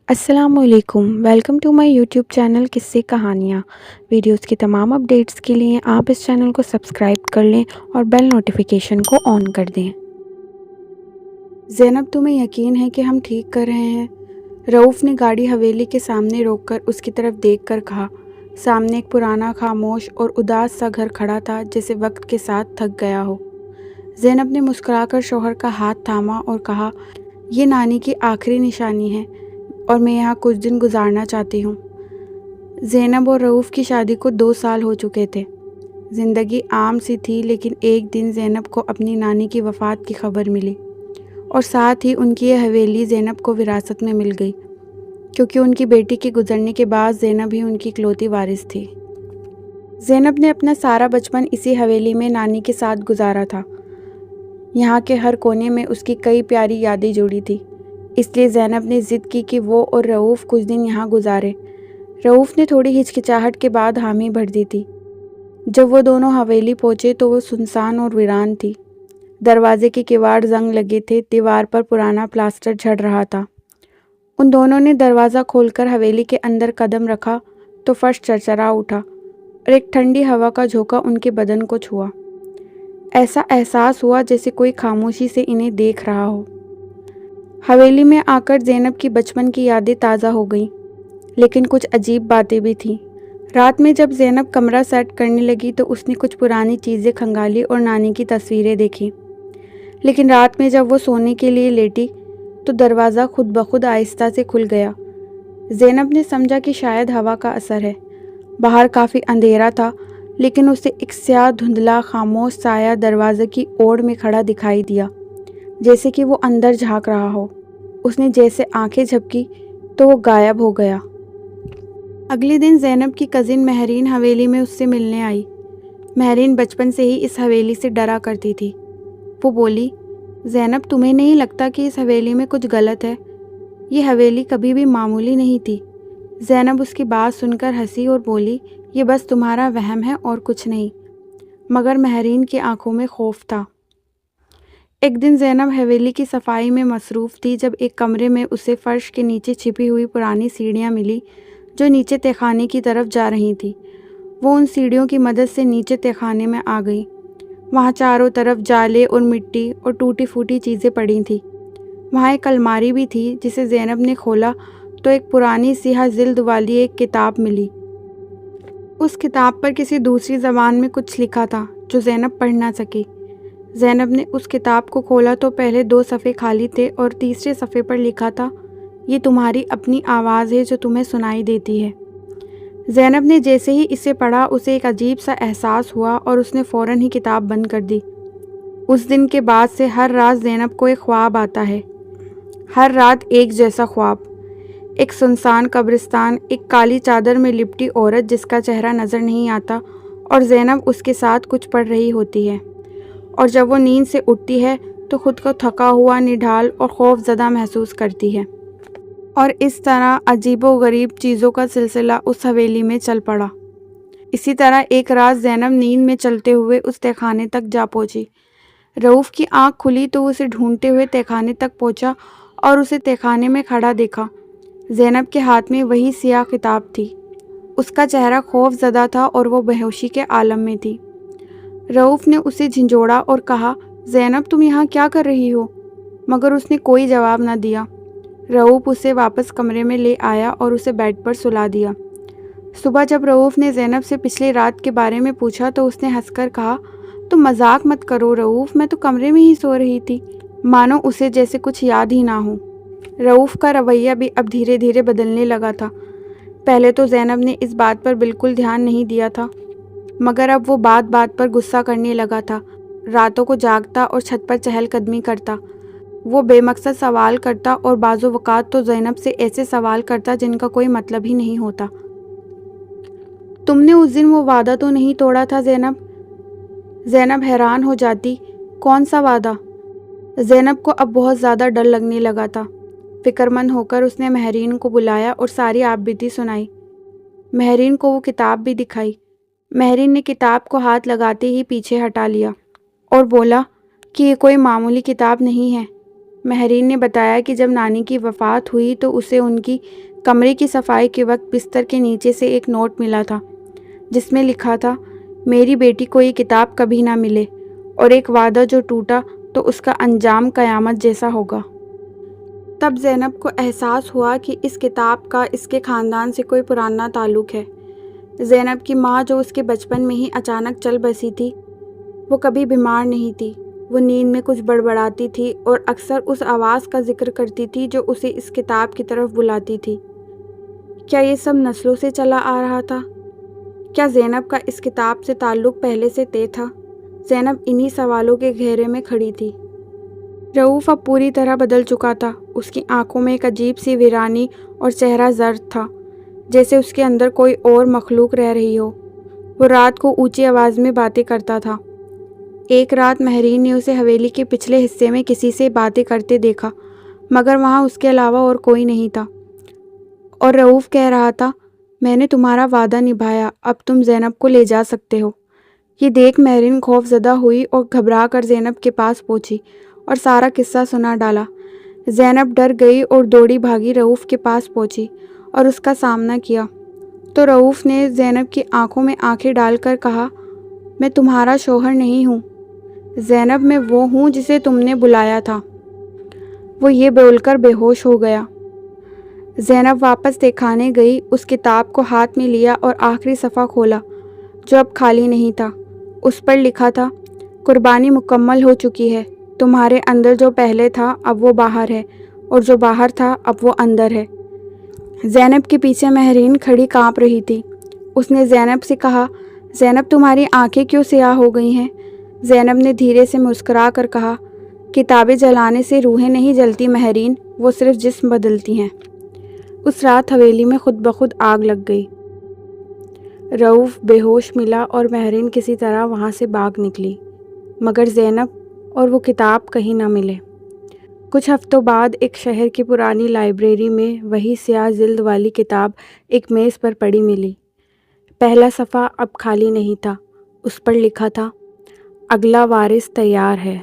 السلام علیکم، welcome to my YouTube channel قصے کہانیاں۔ ویڈیوز کی تمام اپڈیٹس کے لیے آپ اس چینل کو سبسکرائب کر لیں اور بیل نوٹیفیکیشن کو آن کر دیں۔ زینب، تمہیں یقین ہے کہ ہم ٹھیک کر رہے ہیں؟ رؤوف نے گاڑی حویلی کے سامنے روک کر اس کی طرف دیکھ کر کہا۔ سامنے ایک پرانا، خاموش اور اداس سا گھر کھڑا تھا جیسے وقت کے ساتھ تھک گیا ہو۔ زینب نے مسکرا کر شوہر کا ہاتھ تھاما اور کہا، یہ نانی کی آخری نشانی ہے اور میں یہاں کچھ دن گزارنا چاہتی ہوں۔ زینب اور رؤوف کی شادی کو 2 سال ہو چکے تھے۔ زندگی عام سی تھی، لیکن ایک دن زینب کو اپنی نانی کی وفات کی خبر ملی اور ساتھ ہی ان کی یہ حویلی زینب کو وراثت میں مل گئی، کیونکہ ان کی بیٹی کے گزرنے کے بعد زینب ہی ان کی اکلوتی وارث تھی۔ زینب نے اپنا سارا بچپن اسی حویلی میں نانی کے ساتھ گزارا تھا۔ یہاں کے ہر کونے میں اس کی کئی پیاری یادیں جڑی تھی، اس لیے زینب نے ضد کی کہ وہ اور رؤوف کچھ دن یہاں گزارے۔ رؤوف نے تھوڑی ہچکچاہٹ کے بعد حامی بھر دی تھی۔ جب وہ دونوں حویلی پہنچے تو وہ سنسان اور ویران تھی۔ دروازے کے کواڑ زنگ لگے تھے، دیوار پر پرانا پلاسٹر جھڑ رہا تھا۔ ان دونوں نے دروازہ کھول کر حویلی کے اندر قدم رکھا تو فرش چرچرا اٹھا اور ایک ٹھنڈی ہوا کا جھونکا ان کے بدن کو چھوا۔ ایسا احساس ہوا جیسے کوئی خاموشی سے انہیں دیکھ رہا ہو۔ حویلی میں آ کر زینب کی بچپن کی یادیں تازہ ہو گئیں، لیکن کچھ عجیب باتیں بھی تھیں۔ رات میں جب زینب کمرہ سیٹ کرنے لگی تو اس نے کچھ پرانی چیزیں کھنگالی اور نانی کی تصویریں دیکھیں، لیکن رات میں جب وہ سونے کے لیے لیٹی تو دروازہ خود بخود آہستہ سے کھل گیا۔ زینب نے سمجھا کہ شاید ہوا کا اثر ہے۔ باہر کافی اندھیرا تھا، لیکن اسے ایک سیاہ دھندلا خاموش سایہ دروازے کی اوڑ میں کھڑا دکھائی دیا، جیسے کہ وہ اندر جھانک رہا ہو۔ اس نے جیسے آنکھیں جھپکی تو وہ غائب ہو گیا۔ اگلے دن زینب کی کزن مہرین حویلی میں اس سے ملنے آئی۔ مہرین بچپن سے ہی اس حویلی سے ڈرا کرتی تھی۔ وہ بولی، زینب، تمہیں نہیں لگتا کہ اس حویلی میں کچھ غلط ہے؟ یہ حویلی کبھی بھی معمولی نہیں تھی۔ زینب اس کی بات سن کر ہنسی اور بولی، یہ بس تمہارا وہم ہے اور کچھ نہیں۔ مگر مہرین کی آنکھوں میں خوف تھا۔ ایک دن زینب حویلی کی صفائی میں مصروف تھی جب ایک کمرے میں اسے فرش کے نیچے چھپی ہوئی پرانی سیڑھیاں ملی جو نیچے تہخانے کی طرف جا رہی تھی۔ وہ ان سیڑھیوں کی مدد سے نیچے تہخانے میں آ گئی۔ وہاں چاروں طرف جالے اور مٹی اور ٹوٹی پھوٹی چیزیں پڑی تھیں۔ وہاں ایک الماری بھی تھی جسے زینب نے کھولا تو ایک پرانی سیاہ جلد والی ایک کتاب ملی۔ اس کتاب پر کسی دوسری زبان میں کچھ لکھا تھا جو زینب پڑھ نہ سکی۔ زینب نے اس کتاب کو کھولا تو پہلے 2 صفحے خالی تھے اور تیسرے صفحے پر لکھا تھا، یہ تمہاری اپنی آواز ہے جو تمہیں سنائی دیتی ہے۔ زینب نے جیسے ہی اسے پڑھا اسے ایک عجیب سا احساس ہوا اور اس نے فوراً ہی کتاب بند کر دی۔ اس دن کے بعد سے ہر رات زینب کو ایک خواب آتا ہے، ہر رات ایک جیسا خواب، ایک سنسان قبرستان، ایک کالی چادر میں لپٹی عورت جس کا چہرہ نظر نہیں آتا اور زینب اس کے ساتھ کچھ پڑھ رہی ہوتی ہے، اور جب وہ نیند سے اٹھتی ہے تو خود کو تھکا ہوا، نڈھال اور خوف زدہ محسوس کرتی ہے۔ اور اس طرح عجیب و غریب چیزوں کا سلسلہ اس حویلی میں چل پڑا۔ اسی طرح ایک رات زینب نیند میں چلتے ہوئے اس تہخانے تک جا پہنچی۔ رؤوف کی آنکھ کھلی تو وہ اسے ڈھونڈتے ہوئے تہخانے تک پہنچا اور اسے تہخانے میں کھڑا دیکھا۔ زینب کے ہاتھ میں وہی سیاہ کتاب تھی۔ اس کا چہرہ خوف زدہ تھا اور وہ بے ہوشی کے عالم میں تھی۔ رؤوف نے اسے جھنجھوڑا اور کہا، زینب، تم یہاں کیا کر رہی ہو؟ مگر اس نے کوئی جواب نہ دیا۔ رؤوف اسے واپس کمرے میں لے آیا اور اسے بیڈ پر سلا دیا۔ صبح جب رؤوف نے زینب سے پچھلی رات کے بارے میں پوچھا تو اس نے ہنس کر کہا، تم مذاق مت کرو رؤوف، میں تو کمرے میں ہی سو رہی تھی، مانو اسے جیسے کچھ یاد ہی نہ ہو۔ رؤوف کا رویہ بھی اب دھیرے دھیرے بدلنے لگا تھا۔ پہلے تو زینب نے اس بات پر بالکل دھیان نہیں دیا تھا، مگر اب وہ بات بات پر غصہ کرنے لگا تھا۔ راتوں کو جاگتا اور چھت پر چہل قدمی کرتا۔ وہ بے مقصد سوال کرتا اور بعض اوقات تو زینب سے ایسے سوال کرتا جن کا کوئی مطلب ہی نہیں ہوتا۔ تم نے اس دن وہ وعدہ تو نہیں توڑا تھا زینب؟ زینب حیران ہو جاتی، کون سا وعدہ؟ زینب کو اب بہت زیادہ ڈر لگنے لگا تھا۔ فکر مند ہو کر اس نے مہرین کو بلایا اور ساری آپ بیتی سنائی۔ مہرین کو وہ کتاب بھی دکھائی۔ مہرین نے کتاب کو ہاتھ لگاتے ہی پیچھے ہٹا لیا اور بولا کہ یہ کوئی معمولی کتاب نہیں ہے، مہرین نے بتایا کہ جب نانی کی وفات ہوئی تو اسے ان کی کمرے کی صفائی کے وقت بستر کے نیچے سے ایک نوٹ ملا تھا جس میں لکھا تھا، میری بیٹی کو یہ کتاب کبھی نہ ملے، اور ایک وعدہ جو ٹوٹا تو اس کا انجام قیامت جیسا ہوگا۔ تب زینب کو احساس ہوا کہ اس کتاب کا اس کے خاندان سے کوئی پرانا تعلق ہے۔ زینب کی ماں جو اس کے بچپن میں ہی اچانک چل بسی تھی، وہ کبھی بیمار نہیں تھی۔ وہ نیند میں کچھ بڑبڑاتی تھی اور اکثر اس آواز کا ذکر کرتی تھی جو اسے اس کتاب کی طرف بلاتی تھی۔ کیا یہ سب نسلوں سے چلا آ رہا تھا؟ کیا زینب کا اس کتاب سے تعلق پہلے سے طے تھا؟ زینب انہی سوالوں کے گھیرے میں کھڑی تھی۔ رؤوف اب پوری طرح بدل چکا تھا۔ اس کی آنکھوں میں ایک عجیب سی ویرانی اور چہرہ زرد تھا، جیسے اس کے اندر کوئی اور مخلوق رہ رہی ہو۔ وہ رات کو اونچی آواز میں باتیں کرتا تھا۔ ایک رات مہرین نے اسے حویلی کے پچھلے حصے میں کسی سے باتیں کرتے دیکھا، مگر وہاں اس کے علاوہ اور کوئی نہیں تھا، اور رؤوف کہہ رہا تھا، میں نے تمہارا وعدہ نبھایا، اب تم زینب کو لے جا سکتے ہو۔ یہ دیکھ مہرین خوف زدہ ہوئی اور گھبرا کر زینب کے پاس پہنچی اور سارا قصہ سنا ڈالا۔ زینب ڈر گئی اور دوڑی بھاگی رؤوف کے پاس پہنچی اور اس کا سامنا کیا تو رؤوف نے زینب کی آنکھوں میں آنکھیں ڈال کر کہا، میں تمہارا شوہر نہیں ہوں، زینب میں وہ ہوں جسے تم نے بلایا تھا۔ وہ یہ بول کر بے ہوش ہو گیا۔ زینب واپس تہخانے گئی، اس کتاب کو ہاتھ میں لیا اور آخری صفحہ کھولا جو اب خالی نہیں تھا۔ اس پر لکھا تھا، قربانی مکمل ہو چکی ہے، تمہارے اندر جو پہلے تھا اب وہ باہر ہے، اور جو باہر تھا اب وہ اندر ہے۔ زینب کے پیچھے مہرین کھڑی کانپ رہی تھی۔ اس نے زینب سے کہا، زینب تمہاری آنکھیں کیوں سیاہ ہو گئی ہیں؟ زینب نے دھیرے سے مسکرا کر کہا، کتابیں جلانے سے روحیں نہیں جلتی مہرین، وہ صرف جسم بدلتی ہیں۔ اس رات حویلی میں خود بخود آگ لگ گئی۔ رؤوف بے ہوش ملا اور مہرین کسی طرح وہاں سے بھاگ نکلی، مگر زینب اور وہ کتاب کہیں نہ ملے۔ کچھ ہفتوں بعد ایک شہر کی پرانی لائبریری میں وہی سیاہ جلد والی کتاب ایک میز پر پڑی ملی۔ پہلا صفحہ اب خالی نہیں تھا، اس پر لکھا تھا، اگلا وارث تیار ہے۔